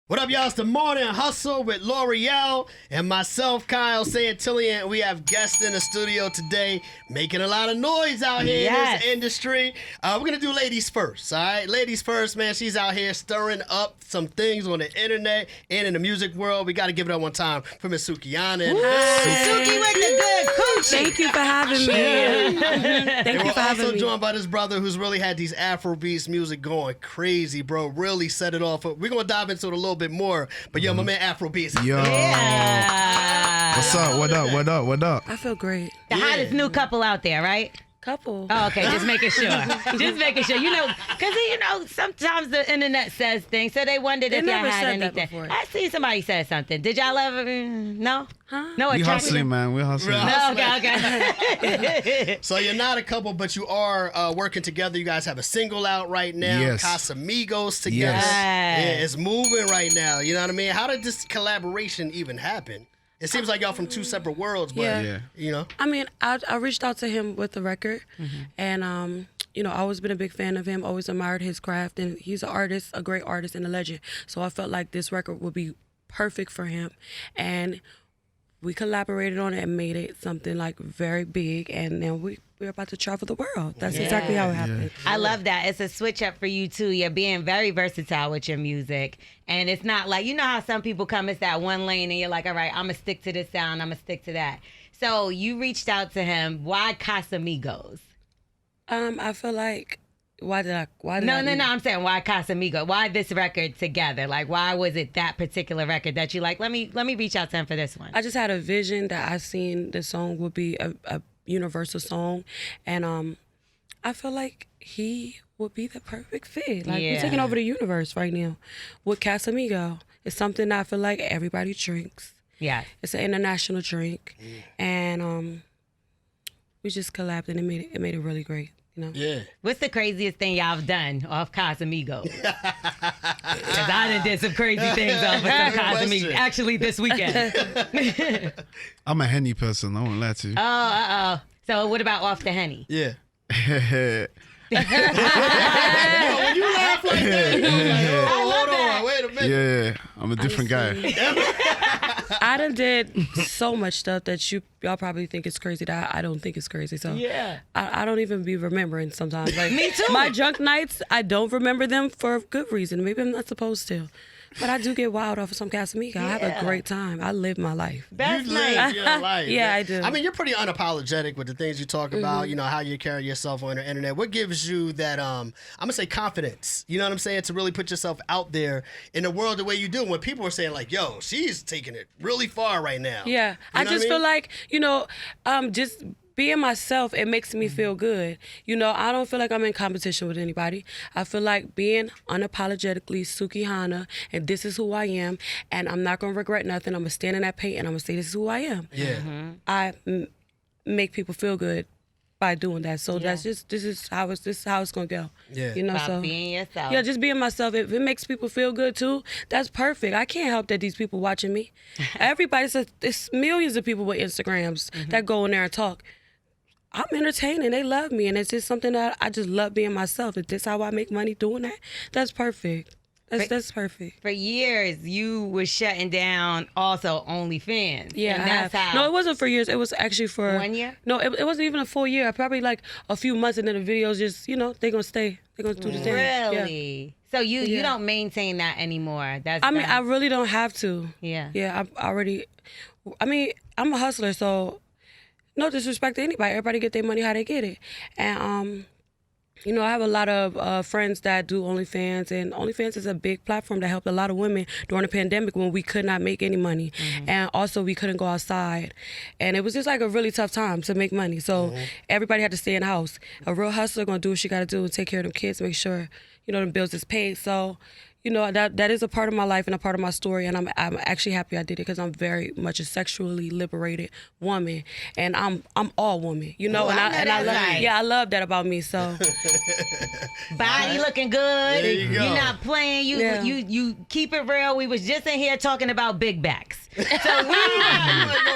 What up, y'all? It's the Morning Hustle with L'Oreal and myself, Kyle Santillian. We have guests in the studio today making a lot of noise out here in this industry. We're going to do ladies first, all right? Ladies first, man. She's out here stirring up some things on the internet and in the music world. We got to give it up one time for Miss Sukihana. Suki with the good coochie. Thank you for having me. Thank you for having me. We're also joined by this brother who's really had these Afrobeats music going crazy, bro. Really set it off. We're going to dive into it a little bit more. But yo, my man Afrobeats. Yo. Yeah. What's up? What up? What up? What up? I feel great. The hottest new couple out there, right? Couple. Oh, okay, just making sure. Just making sure. You know, because, sometimes the internet says things, so they wondered if y'all never had said that anything. before. I see somebody said something. Did y'all ever, no? Huh? No, We attraction? hustling, man. We hustling. Right. No, okay. So you're not a couple, but you are working together. You guys have a single out right now. Yes. Casamigos together. Yes. Yeah, it's moving right now. You know what I mean? How did this collaboration even happen? It seems like y'all from two separate worlds, but Yeah. you know. I mean, I reached out to him with the record, and I always been a big fan of him. Always admired his craft, and he's an artist, a great artist, and a legend. So I felt like this record would be perfect for him, and we collaborated on it and made it something like very big. And then we're about to travel the world. That's exactly how it happened. I love that. It's a switch up for you, too. You're being very versatile with your music. And it's not like, you know how some people come, it's that one lane, and you're like, all right, I'm going to stick to this sound, I'm going to stick to that. So you reached out to him. Why Casamigos? I feel like, why did I? No, I'm saying why Casamigos? Why this record together? Like, why was it that particular record that you like, let me reach out to him for this one? I just had a vision that I seen the song would be a universal song, and I feel like he would be the perfect fit. Like, we're taking over the universe right now with Casamigo. It's something that I feel like everybody drinks. Yeah. It's an international drink, and we just collabed and it made it really great. You know? Yeah. What's the craziest thing y'all have done off Casamigos? Because I done did some crazy things off of some Casamigos. Actually, this weekend. I'm a Henny person. I won't lie to you. Oh. So what about off the Henny? Yeah. Yeah. Yo, when you laugh like that, you're like, hold on, wait a minute. Yeah. I'm a different guy. I done did so much stuff that y'all probably think it's crazy that I don't think it's crazy. So Yeah. I don't even be remembering sometimes. Like, Me too. My junk nights, I don't remember them for a good reason. Maybe I'm not supposed to. But I do get wild off of some Casamigo. I have a great time. I live my life. That's You nice. live your life. Yeah, man. I do. I mean, you're pretty unapologetic with the things you talk about, you know, how you carry yourself on the internet. What gives you that, I'm going to say confidence, you know what I'm saying, to really put yourself out there in the world the way you do when people are saying like, yo, she's taking it really far right now. Yeah. You I know just what I feel mean? like, just being myself, it makes me feel good. You know, I don't feel like I'm in competition with anybody. I feel like being unapologetically Sukihana, and this is who I am, and I'm not going to regret nothing. I'm going to stand in that paint, and I'm going to say this is who I am. Yeah. I make people feel good by doing that. So this is how it's going to go. Yeah. You know, About so being yourself. yeah, just being myself. If it makes people feel good too, that's perfect. I can't help that these people watching me. Everybody says there's millions of people with Instagrams that go in there and talk. I'm entertaining. They love me, and it's just something that I just love being myself. If this how I make money doing that, that's perfect. That's perfect. For years, you were shutting down also OnlyFans. Yeah, And I that's have. how. No, it wasn't for years. It was actually for 1 year? No, it wasn't even a full year. Probably like a few months, and then the videos just, they're gonna stay. They're gonna do the thing. Yeah. Really? So you Yeah. don't maintain that anymore. That's I mean, I really don't have to. Yeah. Yeah, I'm a hustler, so no disrespect to anybody. Everybody get their money how they get it. And, I have a lot of friends that do OnlyFans, and OnlyFans is a big platform that helped a lot of women during the pandemic when we could not make any money. And also we couldn't go outside. And it was just like a really tough time to make money. So everybody had to stay in the house. A real hustler gonna do what she gotta do and take care of them kids, make sure, the bills is paid. So, that is a part of my life and a part of my story, and I'm actually happy I did it because I'm very much a sexually liberated woman, and I'm all woman, and I love I love that about me. So Body looking good. There you go. You're not playing. You keep it real. We was just in here talking about big backs. So I'm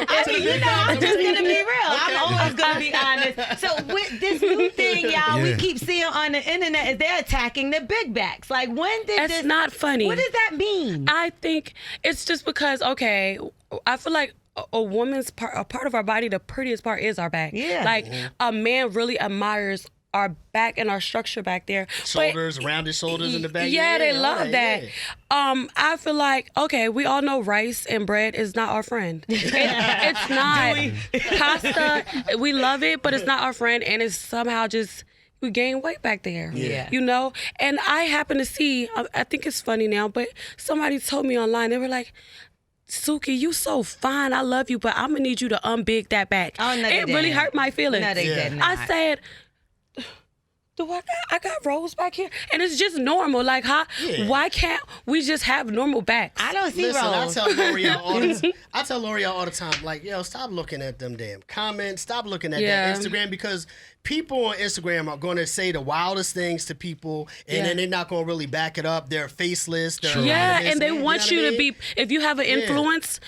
just gonna be real. I'm always gonna be honest. So with this new thing, y'all, we keep seeing on the internet is they're attacking the big backs. Like, when did this not funny. What does that mean? I think it's just because, okay, I feel like a woman's part, a part of our body, the prettiest part is our back. Yeah. Like a man really admires our back and our structure back there. Shoulders, rounded shoulders in the back. Yeah, they love that. Yeah. I feel like, okay, we all know rice and bread is not our friend. It's not. Pasta, we love it, but it's not our friend, and it's somehow just, we gain weight back there. Yeah. You know? And I happen to see, I think it's funny now, but somebody told me online, they were like, Suki, you so fine. I love you, but I'm going to need you to unbig that back. Oh, no, they it really didn't. hurt my feelings. No, they did not. I said, I got rolls back here, and it's just normal. Like, why can't we just have normal backs? I don't see Listen, rolls. I tell L'Oreal all the time, like, yo, stop looking at them damn comments. Stop looking at that Instagram, because people on Instagram are going to say the wildest things to people, and then they're not going to really back it up. They're faceless. They're and they want you to be, if you have an influence,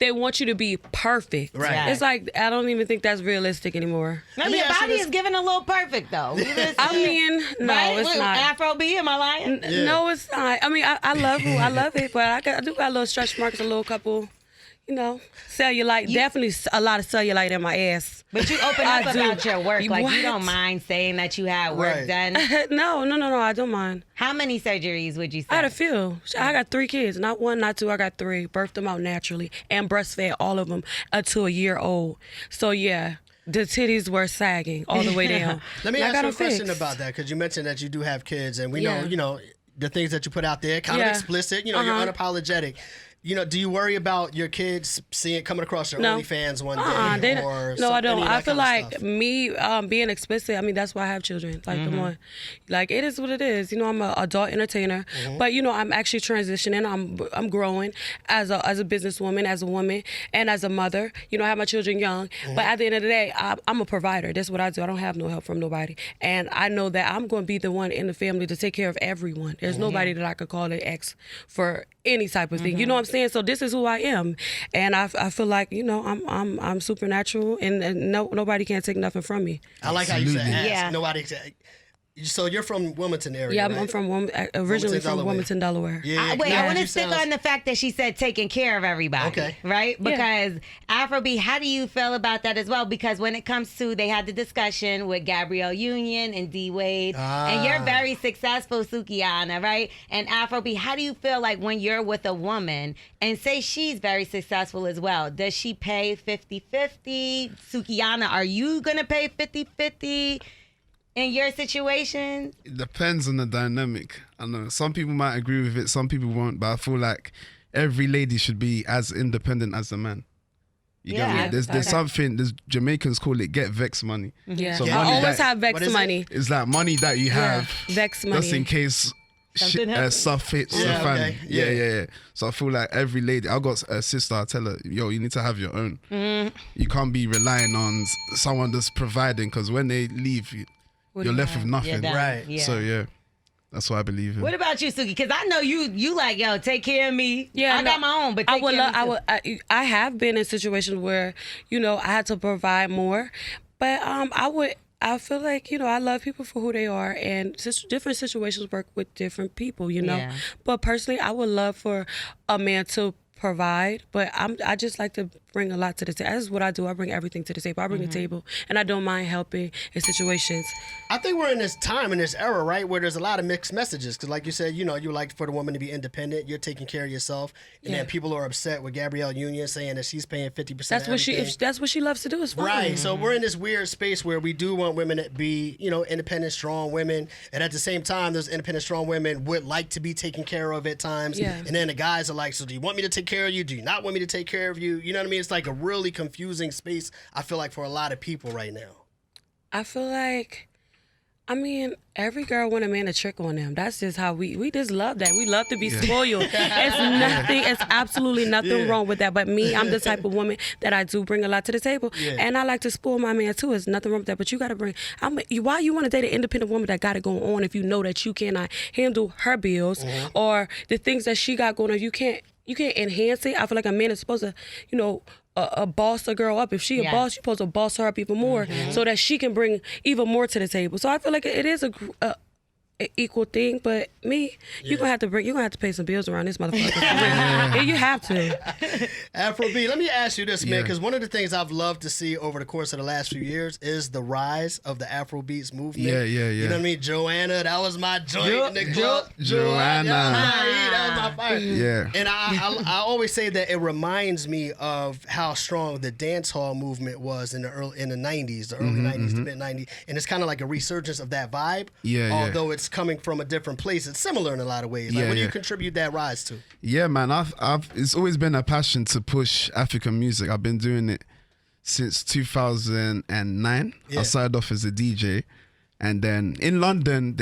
they want you to be perfect. Right. It's like, I don't even think that's realistic anymore. No, Let me your ask you body this. is giving a little perfect, though. I mean, no, Right? it's Look, not. Afrobeat, am I lying? No, it's not. I mean, I love it, but I do got a little stretch marks, a little couple, you know, cellulite. Definitely a lot of cellulite in my ass. But you open up about your work. Like, you don't What? mind saying that you had work Right. done. No, I don't mind. How many surgeries would you say? I had a few. I got 3 kids. Not 1, not 2. I got 3. Birthed them out naturally and breastfed all of them until a year old. So, yeah, the titties were sagging all the way down. Let me And I ask got you a them question fixed. about that, because you mentioned that you do have kids, and we Yeah. know, you know, the things that you put out there, kind of explicit. You know, you're unapologetic. You know, do you worry about your kids coming across your No. OnlyFans one They day? don't- Or no, I don't. any of I that feel kind of like stuff? me being explicit. I mean, that's why I have children. Like, come on, like it is what it is. You know, I'm an adult entertainer, but you know, I'm actually transitioning. I'm growing as a businesswoman, as a woman, and as a mother. You know, I have my children young, but at the end of the day, I'm a provider. That's what I do. I don't have no help from nobody, and I know that I'm going to be the one in the family to take care of everyone. There's nobody that I could call an ex for any type of thing. You know what I'm saying? So this is who I am, and I feel like, you know, I'm supernatural, and nobody can take nothing from me. I like how you said Absolutely. ask. Yeah. Nobody. So you're from Wilmington area, Yeah, right? I'm from originally from Delaware. Wilmington, Delaware. Yeah. Wait, I yeah. want to You stick sound- on the fact that she said taking care of everybody. Okay. Right? Because Afrobeat, how do you feel about that as well? Because when it comes to, they had the discussion with Gabrielle Union and D Wade, and you're very successful, Sukihana, right? And Afrobeat, how do you feel like when you're with a woman and say she's very successful as well? Does she pay 50-50? Sukihana, are you going to pay 50-50? In your situation? It depends on the dynamic. I know some people might agree with it, some people won't, but I feel like every lady should be as independent as the man. You Yeah. get me? There's something, Jamaicans call it get vex money. Yeah, So I money always that- have What vex is it? money. It's like money that you have Vex money. just in case Something happens. stuff hits Yeah, the fan. okay. Yeah, Yeah. yeah. So I feel like every lady, I got a sister, I tell her, yo, you need to have your own. You can't be relying on someone that's providing, because when they leave, you're left with nothing. done. Right. Yeah. So yeah, that's what I believe in. What about you, Suki? Because I know you like, yo, take care of me. Yeah, I no, got my own, but I take would care love. of me too. I have been in situations where, you know, I had to provide more, but I feel like, you know, I love people for who they are, and different situations work with different people, you know. Yeah. But personally, I would love for a man to provide, but I just like to bring a lot to the table. That's what I do. I bring everything to the table. I bring the table, and I don't mind helping in situations. I think we're in this time, in this era, right, where there's a lot of mixed messages. Because like you said, you know, you like for the woman to be independent. You're taking care of yourself. And then people are upset with Gabrielle Union saying that she's paying 50% That's of what she. everything. If that's what she loves to do, is fine. Right. So we're in this weird space where we do want women to be, you know, independent, strong women. And at the same time, those independent, strong women would like to be taken care of at times. Yeah. And then the guys are like, so do you want me to take care of you? Do you not want me to take care of you? You know what I mean? It's like a really confusing space, I feel like, for a lot of people right now. I feel like, I mean, every girl want a man to trick on them. That's just how we just love that. We love to be spoiled. It's absolutely nothing wrong with that. But me, I'm the type of woman that I do bring a lot to the table. Yeah. And I like to spoil my man too. There's nothing wrong with that. But you got to bring, why you want to date an independent woman that got it going on if you know that you cannot handle her bills or the things that she got going on? You can't enhance it. I feel like a man is supposed to, you know, boss a girl up. If she a boss, you're supposed to boss her up even more so that she can bring even more to the table. So I feel like it is an equal thing, but me, you're gonna have to pay some bills around this motherfucker. Yeah, you have to. Afrobeat, let me ask you this, man, Yeah. because one of the things I've loved to see over the course of the last few years is the rise of the Afrobeats movement. Yeah. You know what I mean? Joanna, that was my joint in the club. Joanna. That was my fire. Yeah. And I always say that it reminds me of how strong the dance hall movement was in the 90s, the early 90s, the mid 90s, and it's kind of like a resurgence of that vibe. Although it's coming from a different place, it's similar in a lot of ways. Like, what do you contribute that rise to? Yeah, man. It's always been a passion to push African music. I've been doing it since 2009. I started off as a DJ, and then in London,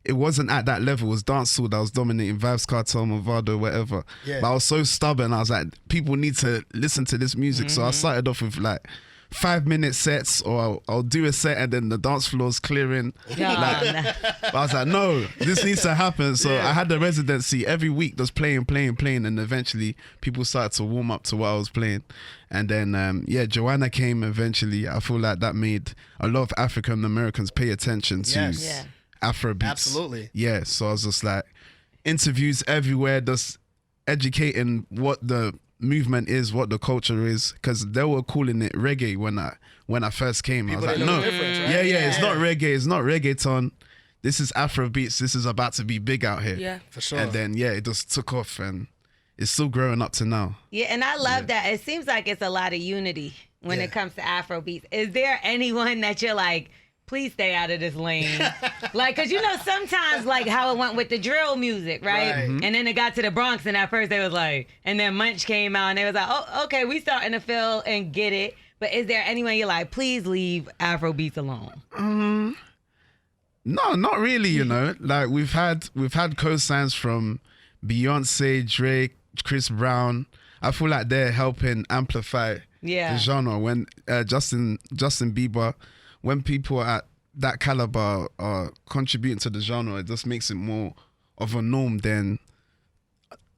it wasn't at that level. It was dancehall that was dominating, Vibes Cartel, Movado, whatever. Yeah. But I was so stubborn. I was like, people need to listen to this music. So I started off with like 5-minute sets, or I'll do a set and then the dance floor's clearing. But I was like, no, this needs to happen. So I had the residency every week, just playing, and eventually people started to warm up to what I was playing. And then, Joanna came eventually. I feel like that made a lot of African Americans pay attention to Afrobeats. Absolutely. Yeah, so I was just like, interviews everywhere, just educating what the movement is, what the culture is, because they were calling it reggae when I first came. People I was like, no, right? It's not reggae, it's not reggaeton. This is Afrobeats. This is about to be big out here. Yeah, for sure. And then it just took off, and it's still growing up to now. Yeah, and I love that. It seems like it's a lot of unity when it comes to Afrobeats. Is there anyone that you're like, please stay out of this lane? Like, because sometimes like how it went with the drill music, right? Mm-hmm. And then it got to the Bronx, and at first they was like, and then Munch came out and they was like, oh, okay, we starting to feel and get it. But is there anyone you're like, please leave Afrobeats alone? No, not really, Like we've had co-signs from Beyonce, Drake, Chris Brown. I feel like they're helping amplify the genre. When Justin Bieber, when people at that caliber are contributing to the genre, it just makes it more of a norm than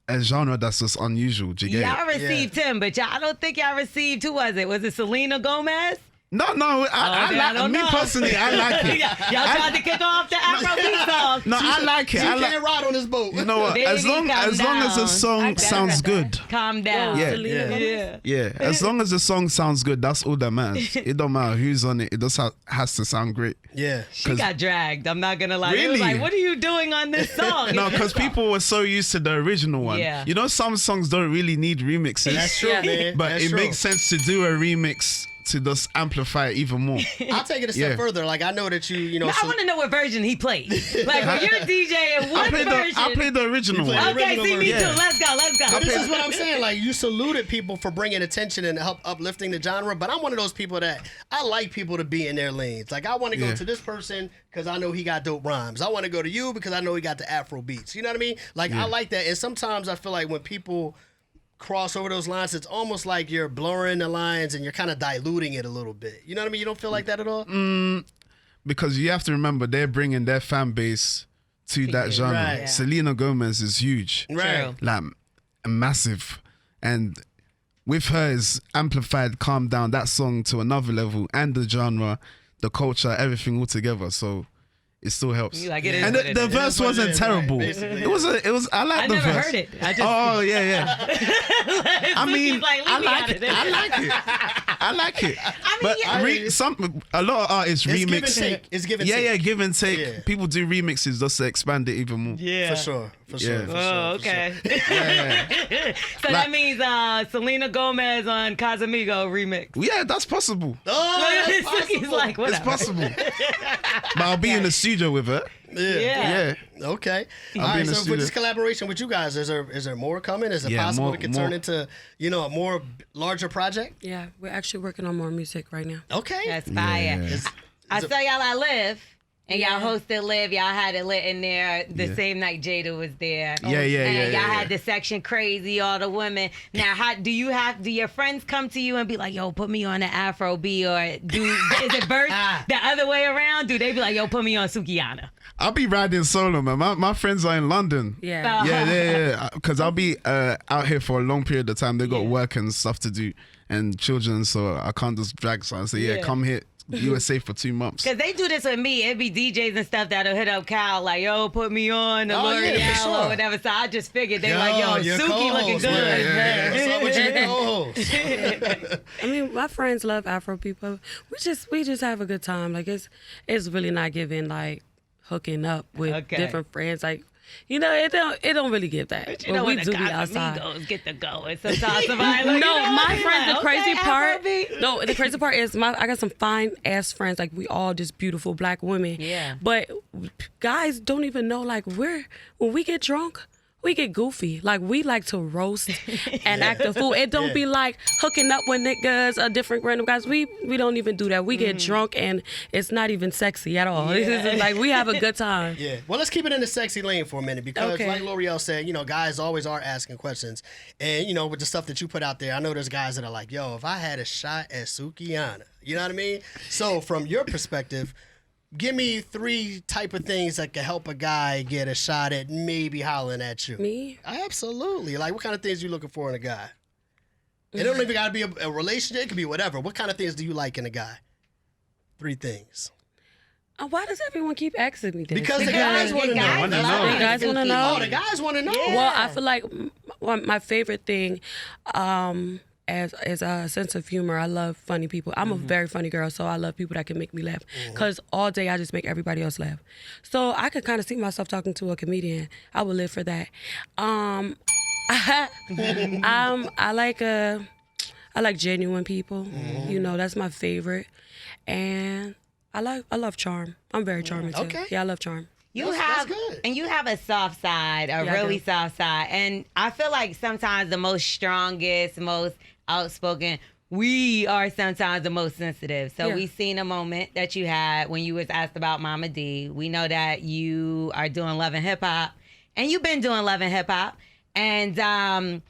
a genre that's just unusual. Do you get Y'all received him, but I don't think y'all received, who was it? Was it Selena Gomez? No, I like me personally. I like it. Y'all tried to kick off the Afrobeat song. No, I like it. You can't ride on this boat. You know what? Baby, as long as the song sounds good. Calm down. Yeah. As long as the song sounds good, that's all that matters. It don't matter who's on it. It just has to sound great. Yeah. She got dragged. I'm not gonna lie. Really? It was like, what are you doing on this song? No, because people were so used to the original one. Yeah. Some songs don't really need remixes. That's true, man. But That's it true. makes sense to do a remix to just amplify it even more. I'll take it a step further. Like, I know that No, I want to know what version he played. Like, when you're DJing, what version? I played the original one. Okay, see, me too. Yeah. Let's go. But this is what I'm saying. Like, you saluted people for bringing attention and help uplifting the genre, but I'm one of those people that I like people to be in their lanes. Like, I want to go to this person because I know he got dope rhymes. I want to go to you because I know he got the Afro beats. You know what I mean? Like, I like that. And sometimes I feel like when people cross over those lines, it's almost like you're blurring the lines and you're kind of diluting it a little bit. You know what I mean? You don't feel like that at all? Because you have to remember, they're bringing their fan base to that genre. Right. Yeah. Selena Gomez is huge. Right. Like, massive. And with her is amplified Calm Down, that song to another level, and the genre, the culture, everything all together. So it still helps. You like, it is And what it the is. verse what it wasn't is, terrible. right, basically. It was. I like I the never verse. heard it. I just Oh yeah. I mean, like, leave I me like out of it. this. I like it. I like it. I mean, But yeah. a lot of artists It's remix. give and take. It's give and take. Yeah, give and take. Yeah. People do remixes just to expand it even more. Yeah. For sure. For sure. Yeah. For sure. Oh, okay. Yeah. So that means Selena Gomez on Casamigo remix. Yeah, that's possible. Oh, that's He's possible. like, It's whatever. possible. But I'll be in the studio with her. Yeah. Yeah. Okay. I'll All be right. in the So for studio. this collaboration with you guys, is there more coming? Is it Yeah, possible more- it could more. turn into a more larger project? Yeah, we're actually working on more music right now. Okay. That's fire. Yeah. I saw y'all at Live, and y'all hosted Live. Y'all had it lit in there the Yeah. same night Jada was there. Yeah, And y'all yeah. had the section crazy, all the women. Now, how do your friends come to you and be like, yo, put me on the Afro B, or is it verse the other way around? Do they be like, yo, put me on Sukihana? I'll be riding solo, man. My friends are in London. Yeah. Yeah. Because I'll be out here for a long period of time. They got work and stuff to do and children, so I can't just drag someone and say, Yeah. come USA for 2 months. Cause they do this with me. It be DJs and stuff that'll hit up Kyle like, yo, put me on the L'Oreal or whatever. So I just figured they like, yo, Suki looking good. What's up with your co-host? I mean, my friends love Afro people. We just have a good time. Like it's really not giving like hooking up with different friends. Like, you know, it don't really give that. But you know, we when do the be outside. Casamigos get to go, and sometimes somebody like, No, my friends. like, The crazy part. Afrobeat. No, the crazy part is I got some fine ass friends. Like we all just beautiful black women. Yeah. But guys don't even know like when we get drunk. We get goofy. Like, we like to roast and act a fool. It don't be like hooking up with niggas or different random guys. We don't even do that. We get drunk and it's not even sexy at all. This is like, we have a good time. Yeah. Well, let's keep it in the sexy lane for a minute because like L'Oreal said, you know, guys always are asking questions. And, you know, with the stuff that you put out there, I know there's guys that are like, yo, if I had a shot at Sukihana, you know what I mean? So from your perspective, give me 3 type of things that can help a guy get a shot at maybe hollering at you. Me? Absolutely. Like, what kind of things you looking for in a guy? It don't even got to be a relationship. It could be whatever. What kind of things do you like in a guy? 3 things. Why does everyone keep asking me this? Because the guys want to know. The guys want to know. Oh, the guys want to know. Yeah. Well, I feel like my favorite thing, as a sense of humor, I love funny people. I'm a very funny girl, so I love people that can make me laugh. Because all day I just make everybody else laugh. So I could kind of see myself talking to a comedian. I would live for that. I like genuine people. You know, that's my favorite. And I love charm. I'm very charming too. Okay. Yeah, I love charm. That's good. And you have a soft side, a really soft side. And I feel like sometimes the most strongest, most outspoken, we are sometimes the most sensitive. So we've seen a moment that you had when you was asked about Mama D. We know that you are doing Love and Hip Hop. And you've been doing Love and Hip Hop. And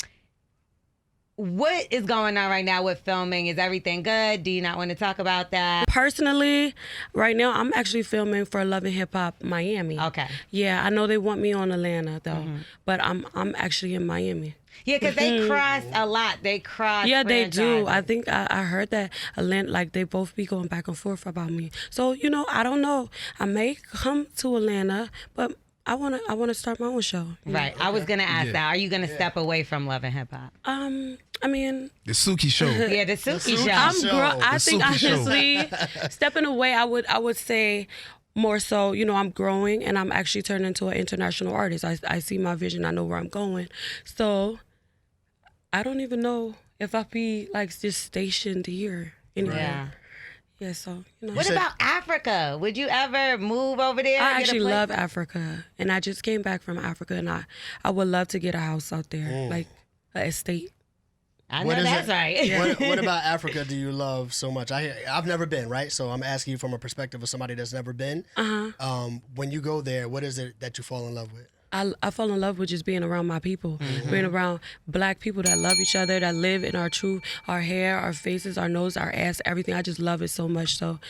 what is going on right now with filming? Is everything good? Do you not want to talk about that? Personally, right now, I'm actually filming for Love and Hip Hop Miami. Okay. Yeah, I know they want me on Atlanta, though. But I'm actually in Miami. Yeah, because they cross a lot. They cross. Yeah, they do. franchises. I think I heard that Atlanta, like they both be going back and forth about me. So, you know, I don't know. I may come to Atlanta, but I wanna start my own show. Right. I was gonna ask that. Are you gonna step away from Love and Hip Hop? I mean, The Suki show. Yeah, the Suki show. I think Suki show. honestly, stepping away, I would say more so, you know, I'm growing and I'm actually turning into an international artist. I see my vision. I know where I'm going. So I don't even know if I'll be like just stationed here anymore. Yeah. Yeah, so, you know. What about Africa? Would you ever move over there? I get a actually place? love Africa, and I just came back from Africa, and I would love to get a house out there, like an estate. I What know is that's it? right. What about Africa do you love so much? I've never been, right? So I'm asking you from a perspective of somebody that's never been. When you go there, what is it that you fall in love with? I fall in love with just being around my people, being around black people that love each other, that live in our truth, our hair, our faces, our nose, our ass, everything. I just love it so much. So,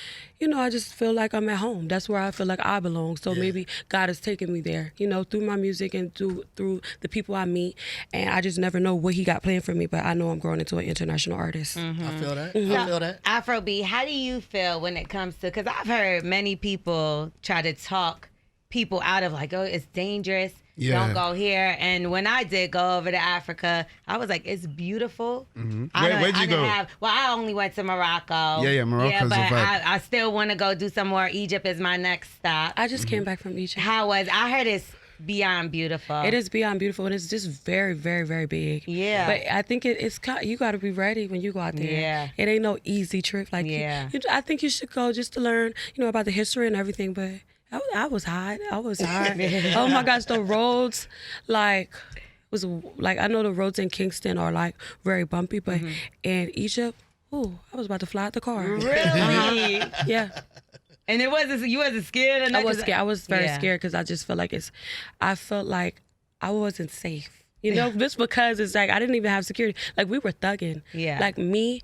you know, I just feel like I'm at home. That's where I feel like I belong. So maybe God has taken me there, you know, through my music and through the people I meet. And I just never know what he got planned for me, but I know I'm growing into an international artist. I feel that. I feel that. Afrobeat, how do you feel when it comes to, because I've heard many people try to talk people out of like, oh, it's dangerous. Yeah. Don't go here. And when I did go over to Africa, I was like, it's beautiful. Where'd you go? I only went to Morocco. Yeah, Morocco's but a vibe. I still want to go do some more. Egypt is my next stop. I just came back from Egypt. I heard it's beyond beautiful. It is beyond beautiful, and it's just very, very, very big. Yeah. But I think it's you got to be ready when you go out there. Yeah. It ain't no easy trip. Like, I think you should go just to learn, you know, about the history and everything. But I was hot. Oh my gosh, the roads, like, was like, I know the roads in Kingston are like very bumpy, but in Egypt, I was about to fly out the car. Really? Yeah. And you wasn't scared or nothing? I was scared. I was very scared because I just felt like I felt like I wasn't safe. You know, just because it's like I didn't even have security. Like, we were thugging. Yeah. Like, me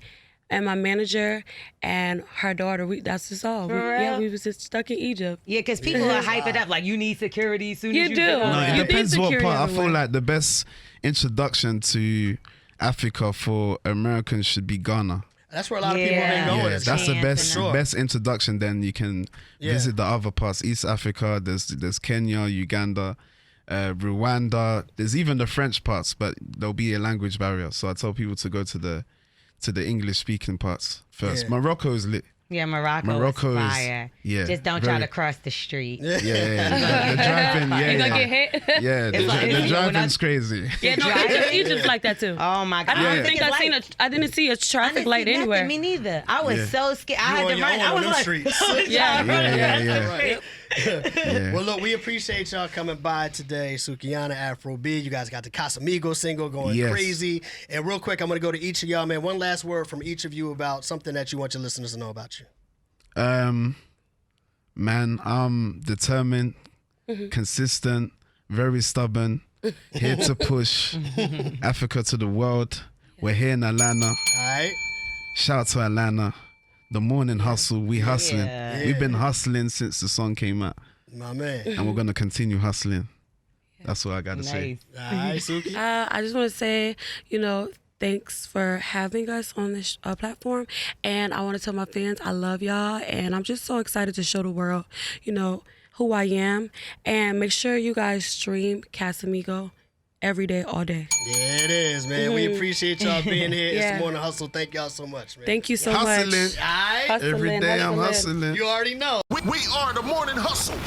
and my manager and her daughter, that's just all. We was just stuck in Egypt. Yeah, because people are hyping up like, you need security soon You as you do. get on No, there. it You depends need what security part. I feel everywhere. like the best introduction to Africa for Americans should be Ghana. That's where a lot of people have been going. Yeah, that's the Chance best introduction. Then you can visit the other parts. East Africa, there's Kenya, Uganda, Rwanda. There's even the French parts, but there'll be a language barrier. So I tell people to go to the English speaking parts first. Yeah. Morocco is lit. Yeah, Morocco is fire. Yeah, Just don't try to cross the street. Yeah. The driving, You gonna get hit? Yeah, the driving's crazy. Yeah, no, Egypt's like that too. Oh my God. I don't think I didn't see a traffic light anywhere. Me neither. I was so scared. I had to run. I was like, streets. Yeah. Well, look, we appreciate y'all coming by today. Sukihana, Afrobeat. You guys got the Casamigos single going crazy. And real quick, I'm going to go to each of y'all, man. One last word from each of you about something that you want your listeners to know about you. Man, I'm determined, consistent, very stubborn, here to push Africa to the world. We're here in Atlanta. All right. Shout out to Atlanta. The morning hustle, we hustling. Yeah. We've been hustling since the song came out. My man. And we're going to continue hustling. That's what I got to say. nice. All right, Suki. I just want to say, thanks for having us on this platform. And I want to tell my fans I love y'all. And I'm just so excited to show the world, who I am. And make sure you guys stream Casamigo every day, all day. Yeah, it is, man. We appreciate y'all being here. It's the Morning Hustle. Thank y'all so much, man. Thank you so Hustling. much. All right. Hustling, Every day I'm hustling. hustling. You already know. We are the Morning Hustle.